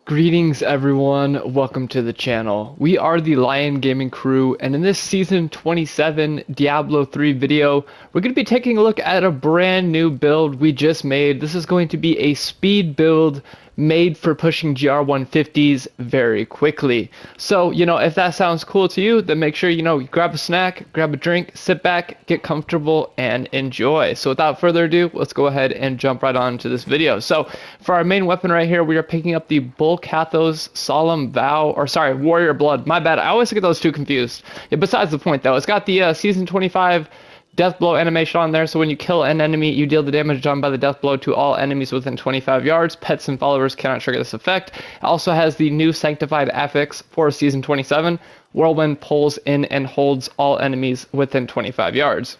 Greetings everyone, welcome to the channel. We are the Lion Gaming crew, and in this season 27 Diablo 3 video, we're going to be taking a look at a brand new build we just made. This is going to be a speed build made for pushing GR150s very quickly. So, if that sounds cool to you, then make sure, you grab a snack, grab a drink, sit back, get comfortable, and enjoy. So without further ado, let's go ahead and jump right on to this video. So for our main weapon right here, we are picking up the Kathos Solemn Vow, or sorry, Warrior Blood. My bad, I always get those two confused. Besides the point though, it's got the Season 25 death blow animation on there, so when you kill an enemy, you deal the damage done by the death blow to all enemies within 25 yards. Pets and followers cannot trigger this effect. It also has the new sanctified affix for Season 27. Whirlwind pulls in and holds all enemies within 25 yards.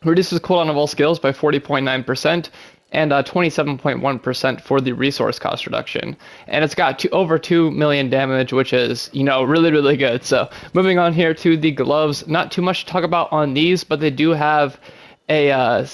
Reduces cooldown of all skills by 40.9%. and 27.1% for the resource cost reduction. And it's got over 2 million damage, which is, really, really good. So moving on here to the gloves, not too much to talk about on these, but they do have a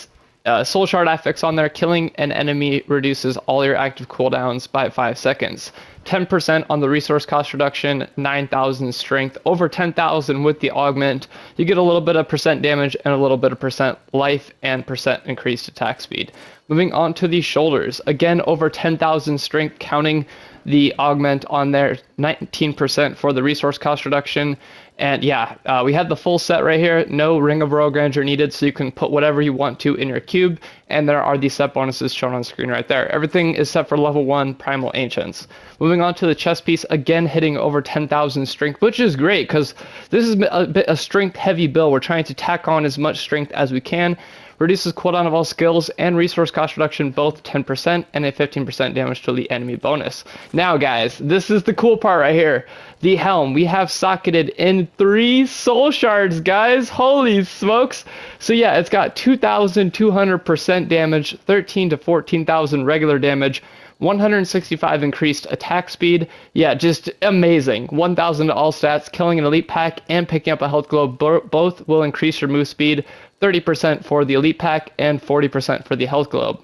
soul shard affix on there. Killing an enemy reduces all your active cooldowns by 5 seconds. 10% on the resource cost reduction, 9,000 strength, over 10,000 with the augment. You get a little bit of percent damage and a little bit of percent life and percent increased attack speed. Moving on to the shoulders, again over 10,000 strength, counting the augment on there, 19% for the resource cost reduction. And yeah, we had the full set right here, no Ring of Royal Grandeur needed, so you can put whatever you want to in your cube, and there are the set bonuses shown on screen right there. Everything is set for level 1 Primal Ancients. Moving on to the chest piece, again hitting over 10,000 strength, which is great because this is a bit a strength heavy build. We're trying to tack on as much strength as we can. Reduces cooldown of all skills and resource cost reduction, both 10%, and a 15% damage to the enemy bonus. Now guys, this is the cool part right here. The helm, we have socketed in 3 soul shards, guys. Holy smokes. So yeah, it's got 2,200% damage, 13 to 14,000 regular damage, 165 increased attack speed. Yeah, just amazing. 1,000 to all stats. Killing an elite pack and picking up a health globe both will increase your move speed. 30% for the elite pack and 40% for the health globe.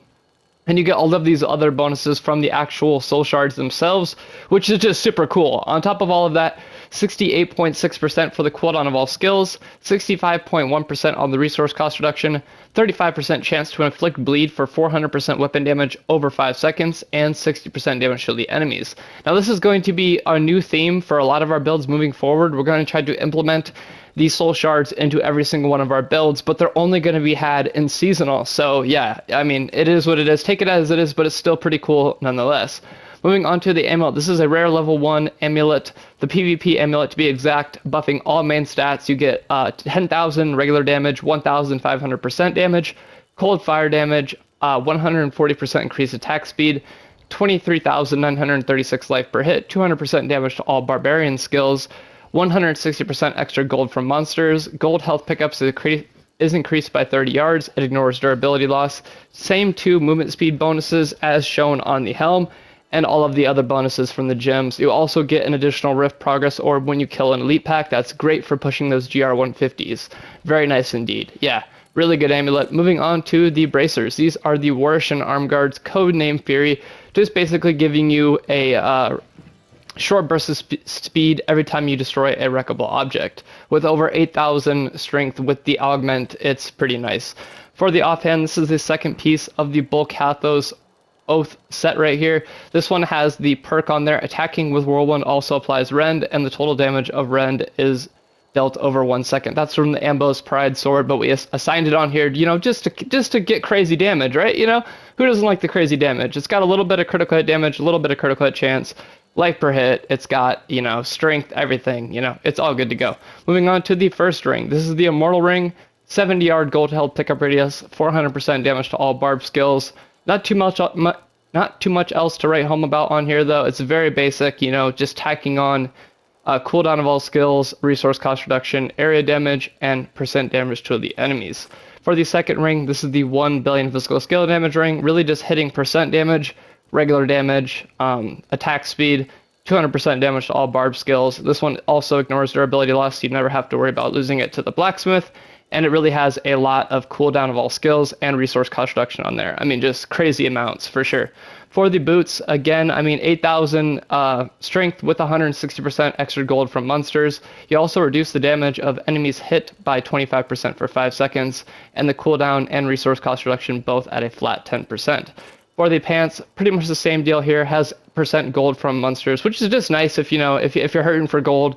And you get all of these other bonuses from the actual soul shards themselves, which is just super cool. On top of all of that, 68.6% for the cooldown of all skills, 65.1% on the resource cost reduction, 35% chance to inflict bleed for 400% weapon damage over 5 seconds, and 60% damage to the enemies. Now this is going to be a new theme for a lot of our builds moving forward. We're going to try to implement these soul shards into every single one of our builds, but they're only going to be had in seasonal. So yeah, I mean, it is what it is. Take it as it is, but it's still pretty cool nonetheless. Moving on to the amulet. This is a rare level 1 amulet, the PvP amulet to be exact, buffing all main stats. You get 10,000 regular damage, 1,500% damage, cold fire damage, 140% increased attack speed, 23,936 life per hit, 200% damage to all Barbarian skills, 160% extra gold from monsters. Gold health pickups is increased by 30 yards. It ignores durability loss. Same 2 movement speed bonuses as shown on the helm, and all of the other bonuses from the gems. You also get an additional Rift Progress Orb when you kill an elite pack. That's great for pushing those GR150s. Very nice indeed. Yeah, really good amulet. Moving on to the bracers. These are the Warishan Arm Guards, codename Fury, just basically giving you a short burst of speed every time you destroy a wreckable object. With over 8,000 strength with the augment, it's pretty nice. For the offhand, this is the second piece of the Kathos Oath set right here. This one has the perk on there. Attacking with Whirlwind also applies Rend, and the total damage of Rend is dealt over 1 second. That's from the Ambos Pride sword, but we assigned it on here, just to get crazy damage, right? Who doesn't like the crazy damage? It's got a little bit of critical hit damage, a little bit of critical hit chance, life per hit. It's got, strength, everything, it's all good to go. Moving on to the first ring. This is the Immortal Ring, 70-yard gold held pickup radius, 400% damage to all barb skills. Not too much else to write home about on here though. It's very basic, just tacking on cooldown of all skills, resource cost reduction, area damage, and percent damage to the enemies. For the second ring, this is the 1 billion physical skill damage ring, really just hitting percent damage, regular damage, attack speed, 200% damage to all barb skills. This one also ignores durability loss, so you never have to worry about losing it to the blacksmith. and it really has a lot of cooldown of all skills and resource cost reduction on there. I mean, just crazy amounts for sure. For the boots, again, I mean, 8,000 strength with 160% extra gold from monsters. You also reduce the damage of enemies hit by 25% for 5 seconds, and the cooldown and resource cost reduction both at a flat 10%. For the pants, pretty much the same deal here, has percent gold from monsters, which is just nice if, you know, if you're hurting for gold,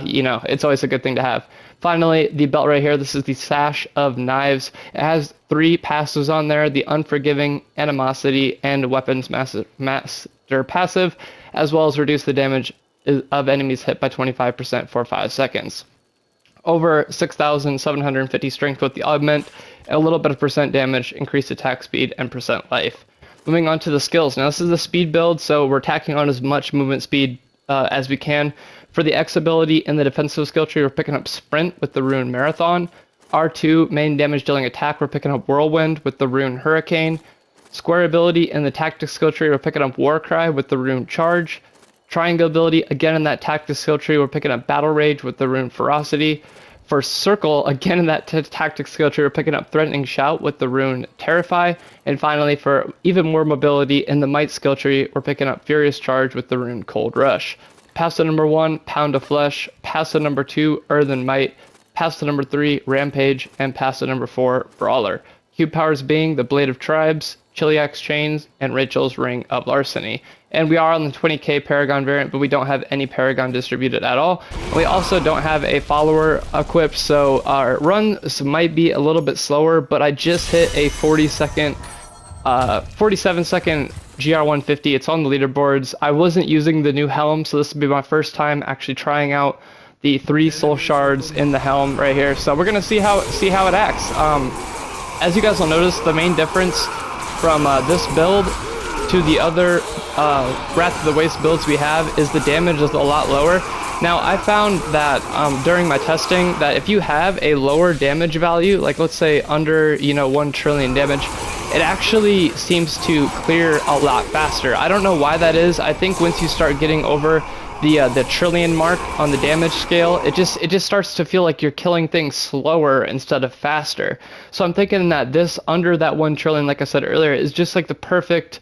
you know, it's always a good thing to have. Finally, the belt right here, this is the Sash of Knives. It has 3 passives on there, the Unforgiving, Animosity, and Weapons Master passive, as well as reduce the damage of enemies hit by 25% for 5 seconds. Over 6,750 strength with the augment, and a little bit of percent damage, increased attack speed, and percent life. Moving on to the skills. Now this is the speed build, so we're tacking on as much movement speed as we can. For the X ability in the defensive skill tree, we're picking up Sprint with the rune Marathon. R2 main damage dealing attack, we're picking up Whirlwind with the rune Hurricane. Square ability in the tactics skill tree, we're picking up Warcry with the rune Charge. Triangle ability, again in that tactics skill tree, we're picking up Battle Rage with the rune Ferocity. For Circle, again in that tactics skill tree, we're picking up Threatening Shout with the rune Terrify. And finally, for even more mobility in the Might skill tree, we're picking up Furious Charge with the rune Cold Rush. Passive number 1, Pound of Flesh. Passive number 2, Earthen Might. Passive number 3, Rampage. And passive number 4, Brawler. Cube powers being the Blade of Tribes, Chiliax Chains, and Rachel's Ring of Larceny. And we are on the 20k Paragon variant, but we don't have any Paragon distributed at all. We also don't have a follower equipped, so our runs might be a little bit slower, but I just hit a 47 second GR150. It's on the leaderboards. I wasn't using the new helm, so this will be my first time actually trying out the 3 soul shards in the helm right here. So we're gonna see how it acts. As you guys will notice, the main difference from this build to the other Wrath of the Waste builds we have is the damage is a lot lower. Now I found that during my testing that if you have a lower damage value, like let's say under 1 trillion damage, it actually seems to clear a lot faster. I don't know why that is. I think once you start getting over the trillion mark on the damage scale, it just starts to feel like you're killing things slower instead of faster. So I'm thinking that this under that 1 trillion, like I said earlier, is just like the perfect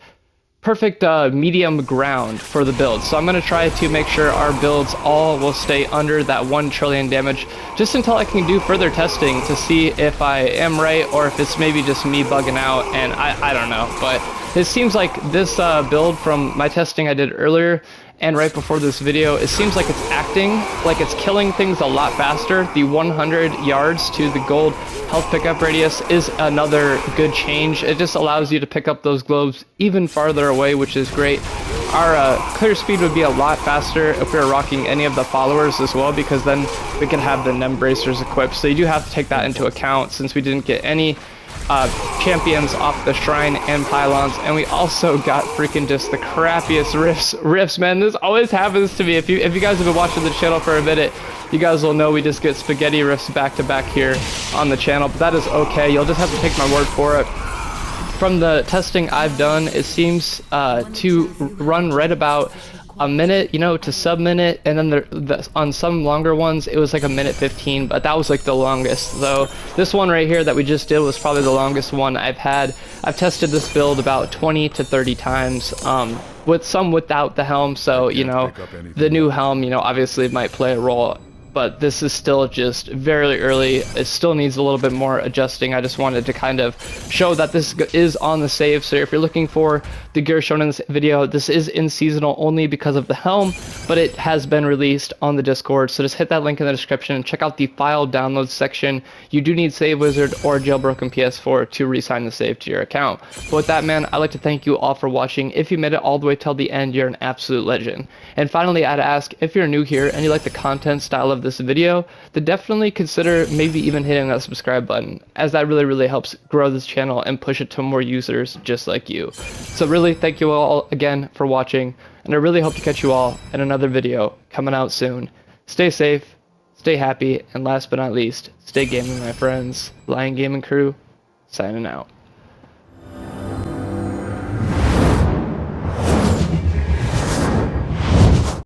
medium ground for the build. So I'm going to try to make sure our builds all will stay under that 1 trillion damage just until I can do further testing to see if I am right or if it's maybe just me bugging out, and I don't know. But it seems like this build from my testing I did earlier and right before this video, it seems like it's acting like it's killing things a lot faster. The 100 yards to the gold health pickup radius is another good change. It just allows you to pick up those globes even farther away, which is great. Our clear speed would be a lot faster if we were rocking any of the followers as well, because then we can have the Nem bracers equipped. So you do have to take that into account since we didn't get any champions off the shrine and pylons, and we also got freaking just the crappiest riffs, man. This always happens to me. If you guys have been watching the channel for a minute, you guys will know we just get spaghetti riffs back to back here on the channel, but that is okay. You'll just have to take my word for it. From the testing I've done, it seems to run right about a minute, to sub-minute, and then on some longer ones it was like a minute 15, but that was like the longest. So this one right here that we just did was probably the longest one I've had. I've tested this build about 20 to 30 times, with some without the helm, so the new helm obviously might play a role, but this is still just very early. It still needs a little bit more adjusting. I just wanted to kind of show that this is on the save. So if you're looking for the gear shown in this video, this is in seasonal only because of the helm, but it has been released on the Discord. So just hit that link in the description and check out the file download section. You do need Save Wizard or Jailbroken PS4 to re-sign the save to your account. But with that, man, I'd like to thank you all for watching. If you made it all the way till the end, you're an absolute legend. And finally, I'd ask, if you're new here and you like the content style of this video, then definitely consider maybe even hitting that subscribe button, as that really helps grow this channel and push it to more users just like you. So really, thank you all again for watching, and I really hope to catch you all in another video coming out soon. Stay safe, stay happy, and last but not least, stay gaming, my friends. Lion Gaming Crew, signing out.